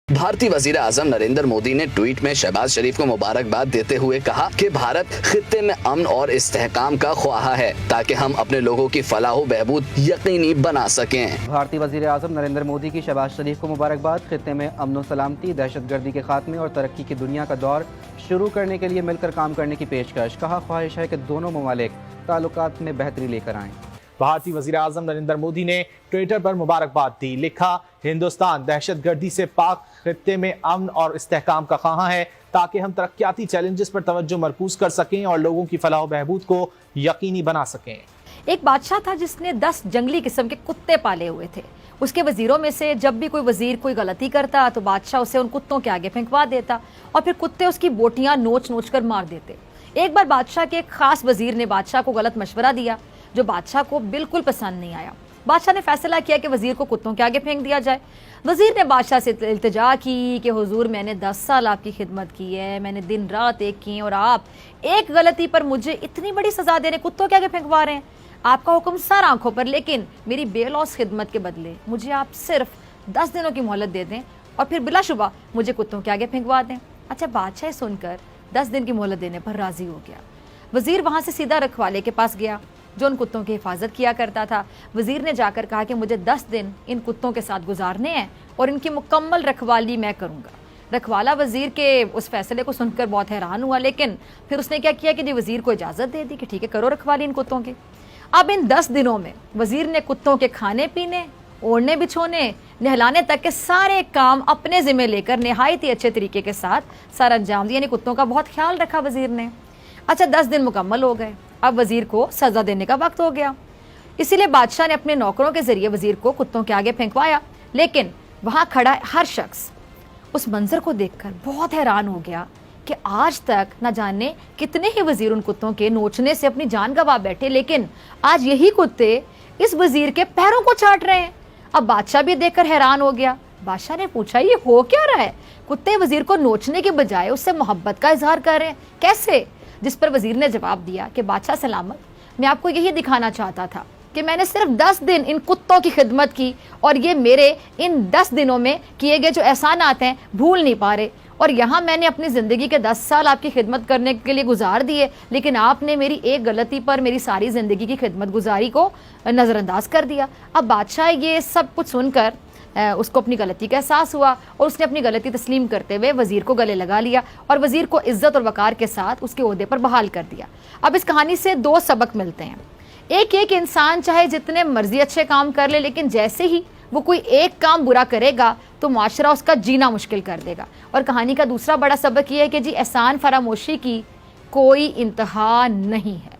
भारतीय वजीर आजम नरेंद्र मोदी ने ट्वीट में शहबाज शरीफ को मुबारकबाद देते हुए कहा कि भारत खित्ते में अमन और इस्तेहकाम का ख्वाहा है ताकि हम अपने लोगों की फलाह बहबूद यकीनी बना सकें। भारतीय वजीर आजम नरेंद्र मोदी की शहबाज शरीफ को मुबारकबाद। खित्ते में अमन व सलामती, दहशतगर्दी के खात्मे और तरक्की की दुनिया का दौर शुरू करने के लिए मिलकर काम करने की पेशकश। कहा, ख्वाहिश है कि दोनों ममालिक ताल्लुकात में बेहतरी लेकर आएं। भारतीय वज़ीर आज़म नरेंद्र मोदी ने ट्विटर पर मुबारकबाद दी। लिखा, हिंदुस्तान दहशतगर्दी से पाक खित्ते में अमन और इस्तेहकाम का ख्वाहा है ताकि हम तरक्याती चैलेंजेस पर तवज्जो मरकूज कर सकें और लोगों की फलाह बहबूद को यकीनी बना सकें। एक बादशाह था जिसने 10 जंगली किस्म के कुत्ते पाले हुए थे। उसके वजीरों में से जब भी कोई वजीर कोई गलती करता तो बादशाह उसे उन कुत्तों के आगे फेंकवा देता और फिर कुत्ते उसकी बोटियां नोच नोच कर मार देते। एक बार बादशाह के एक खास वजीर ने बादशाह को गलत मशवरा दिया जो बादशाह को बिल्कुल पसंद नहीं आया। बादशाह ने फैसला किया कि वजीर को कुत्तों के आगे फेंक दिया जाए। वजीर ने बादशाह से इल्तिजा की कि हुजूर, मैंने 10 साल आपकी खिदमत की है, मैंने दिन रात एक की और आप एक गलती पर मुझे इतनी बड़ी सजा दे रहे, कुत्तों के आगे फेंकवा रहे हैं। आपका हुक्म सर आंखों पर, लेकिन मेरी बेलौस खिदमत के बदले मुझे आप सिर्फ 10 दिनों की मोहलत दे दें और फिर बिलाशुबा मुझे कुत्तों के आगे फेंकवा दें। अच्छा, बादशाह सुनकर 10 दिन की मोहलत देने पर राजी हो गया। वजीर वहां से सीधा रखवाले के पास गया जो उन कुत्तों की हिफाजत किया करता था। वजीर ने जाकर कहा कि मुझे 10 दिन इन कुत्तों के साथ गुजारने हैं और इनकी मुकम्मल रखवाली मैं करूंगा। रखवाला वजीर के उस फैसले को सुनकर बहुत हैरान हुआ, लेकिन फिर उसने क्या किया कि जी वजीर को इजाजत दे दी कि ठीक है, करो रखवाली इन कुत्तों की। अब इन 10 दिनों में वजीर ने कुत्तों के खाने पीने, ओढ़ने बिछोने, नहलाने तक के सारे काम अपने जिम्मे लेकर निहायत ही अच्छे तरीके के साथ सारा अंजाम दिया। यानी कुत्तों का बहुत ख्याल रखा वजीर ने। अच्छा, 10 दिन मुकम्मल हो गए। अब वजीर को सजा देने का वक्त हो गया, इसीलिए बादशाह ने अपने नौकरों के जरिए वजीर को कुत्तों के आगे फेंकवाया। लेकिन वहां खड़ा हर शख्स उस मंजर को देखकर बहुत हैरान हो गया कि आज तक न जाने कितने ही वजीर उन कुत्तों के नोचने से अपनी जान गंवा बैठे, लेकिन आज यही कुत्ते इस वजीर के पैरों को चाट रहे हैं। अब बादशाह भी देखकर हैरान हो गया। बादशाह ने पूछा, ये हो क्या रहा है? कुत्ते वजीर को नोचने के बजाय उससे मोहब्बत का इजहार कर रहे हैं, कैसे? जिस पर वजीर ने जवाब दिया कि बादशाह सलामत, मैं आपको यही दिखाना चाहता था कि मैंने सिर्फ 10 दिन इन कुत्तों की खिदमत की और ये मेरे इन 10 दिनों में किए गए जो एहसानात हैं भूल नहीं पा रहे। और यहाँ मैंने अपनी ज़िंदगी के 10 साल आपकी खिदमत करने के लिए गुजार दिए, लेकिन आपने मेरी एक गलती पर मेरी सारी ज़िंदगी की खिदमत गुजारी को नज़रअंदाज कर दिया। अब बादशाह ये सब कुछ सुनकर उसको अपनी गलती का एहसास हुआ और उसने अपनी गलती तस्लीम करते हुए वजीर को गले लगा लिया और वजीर को इज्जत और वकार के साथ उसके ओहदे पर बहाल कर दिया। अब इस कहानी से 2 सबक मिलते हैं। एक इंसान चाहे जितने मर्जी अच्छे काम कर ले, लेकिन जैसे ही वो कोई एक काम बुरा करेगा तो माशरा उसका जीना मुश्किल कर देगा। और कहानी का दूसरा बड़ा सबक ये है कि जी एहसान फरामोशी की कोई इंतहा नहीं है।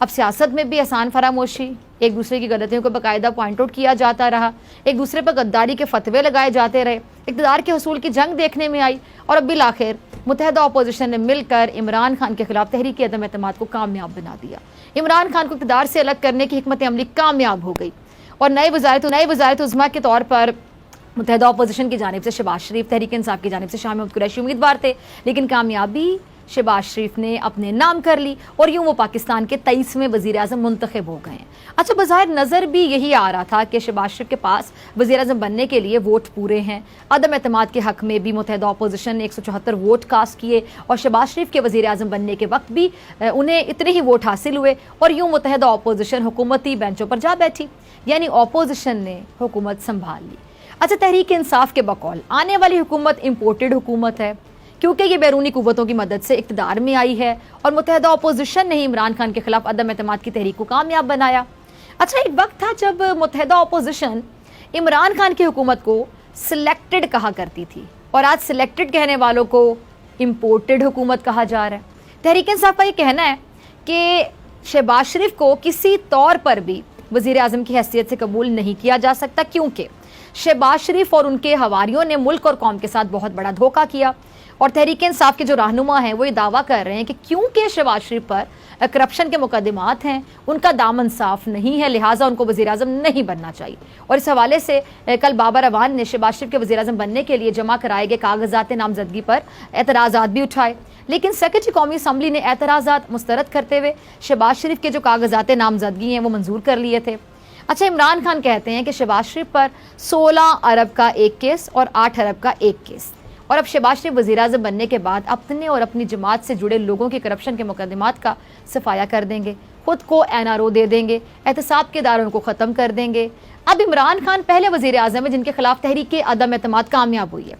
अब सियासत में भी एहसान फरामोशी, एक दूसरे की गलतियों को बाकायदा पॉइंट आउट किया जाता रहा, एक दूसरे पर गद्दारी के फतवे लगाए जाते रहे, इक़्तिदार के हसूल की जंग देखने में आई और अब बिल आखिर मुत्तहदा अपोजिशन ने मिलकर इमरान खान के खिलाफ तहरीक अदम एतमाद को कामयाब बना दिया। इमरान खान को इक़्तिदार से अलग करने की हिकमत अमली कामयाब हो गई और नए वज़ारत उज़्मा के तौर पर मुत्तहदा अपोजिशन की जानिब से शहबाज शरीफ, तहरीक इंसाफ की जानिब से शाह महमूद कुरैशी उम्मीदवार थे, लेकिन कामयाबी शहबाज शरीफ ने अपने नाम कर ली और यूँ वो पाकिस्तान के 23वें वज़ीर आज़म मुंतखब हो गए हैं। अच्छा, बज़ाहिर नज़र भी यही आ रहा था कि शहबाज शरीफ के पास वज़ीर आज़म बनने के लिए वोट पूरे हैं। अदम एतमाद के हक़ में भी मुत्तहदा अपोजिशन ने 174 वोट कास्ट किए और शहबाज शरीफ के वज़ीर आज़म बनने के वक्त भी उन्हें इतने ही वोट हासिल हुए और यूँ मुत्तहदा अपोजिशन हुकूमती बेंचों पर जा बैठी, यानी अपोजिशन ने हुकूमत संभाल ली। अच्छा, तहरीक इंसाफ के बकौल आने वाली हुकूमत इम्पोर्टेड हुकूमत है क्योंकि ये बैरूनी कुव्वतों की मदद से इक़्तिदार में आई है और मुत्तहदा अपोजिशन ने ही इमरान खान के खिलाफ अदम एतमाद की तहरीक को कामयाब बनाया। अच्छा, एक वक्त था जब मुत्तहदा अपोजिशन इमरान खान की हुकूमत को सिलेक्टेड कहा करती थी और आज सिलेक्टेड कहने वालों को इम्पोर्टेड हुकूमत कहा जा रहा है। तहरीक इंसाफ का ये कहना है कि शहबाज शरीफ को किसी तौर पर भी वज़ीर आज़म की हैसियत से कबूल नहीं किया जा सकता क्योंकि शहबाज शरीफ और उनके हवारियों ने मुल्क और कौम के साथ बहुत बड़ा धोखा किया। और तहरीक इंसाफ के जो रहनुमा हैं वो ये दावा कर रहे हैं कि क्योंकि शहबाज शरीफ पर करप्शन के मुकदमात हैं, उनका दामन साफ नहीं है, लिहाजा उनको वज़ीर आज़म नहीं बनना चाहिए। और इस हवाले से कल बाबर अवान ने शहबाज शरीफ के वज़ीर आज़म बनने के लिए जमा कराए गए कागजात नामजदगी पर एतराज़ात भी उठाए, लेकिन सेक्रेटरी कौमी असम्बली ने एतराज़ात मुस्तरद करते हुए शहबाज शरीफ के जो कागजात नामजदगी हैं वो मंजूर कर लिए थे। اچھا، عمران خان کہتے ہیں کہ شہباز شریف پر 16 ارب کا ایک کیس اور 8 ارب کا ایک کیس، اور اب شہباز شریف وزیر اعظم بننے کے بعد اپنے اور اپنی جماعت سے جڑے لوگوں کے کرپشن کے مقدمات کا صفایا کر دیں گے، خود کو NRO دے دیں گے، احتساب کے اداروں کو ختم کر دیں گے۔ اب عمران خان پہلے وزیر اعظم ہیں جن کے خلاف تحریک عدم اعتماد کامیاب ہوئی ہے۔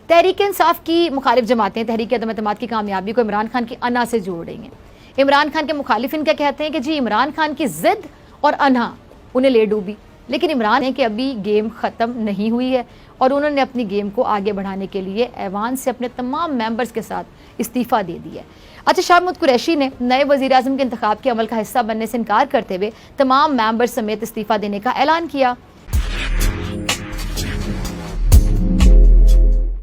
تحریک انصاف کی مخالف جماعتیں تحریک عدم اعتماد کی کامیابی کو عمران خان کی انا سے جوڑ رہی ہیں۔ عمران خان کے مخالفین کیا کہتے ہیں کہ جی عمران خان کی ضد اور انا انہیں لے ڈوبی، لیکن عمران ہے کہ ابھی گیم ختم نہیں ہوئی ہے اور انہوں نے اپنی گیم کو آگے بڑھانے کے لیے ایوان سے اپنے تمام ممبرز کے ساتھ استعفیٰ دے دی ہے۔ اچھا، شاہ محمود قریشی نے نئے وزیر اعظم کے انتخاب کے عمل کا حصہ بننے سے انکار کرتے ہوئے تمام ممبرز سمیت استعفیٰ دینے کا اعلان کیا۔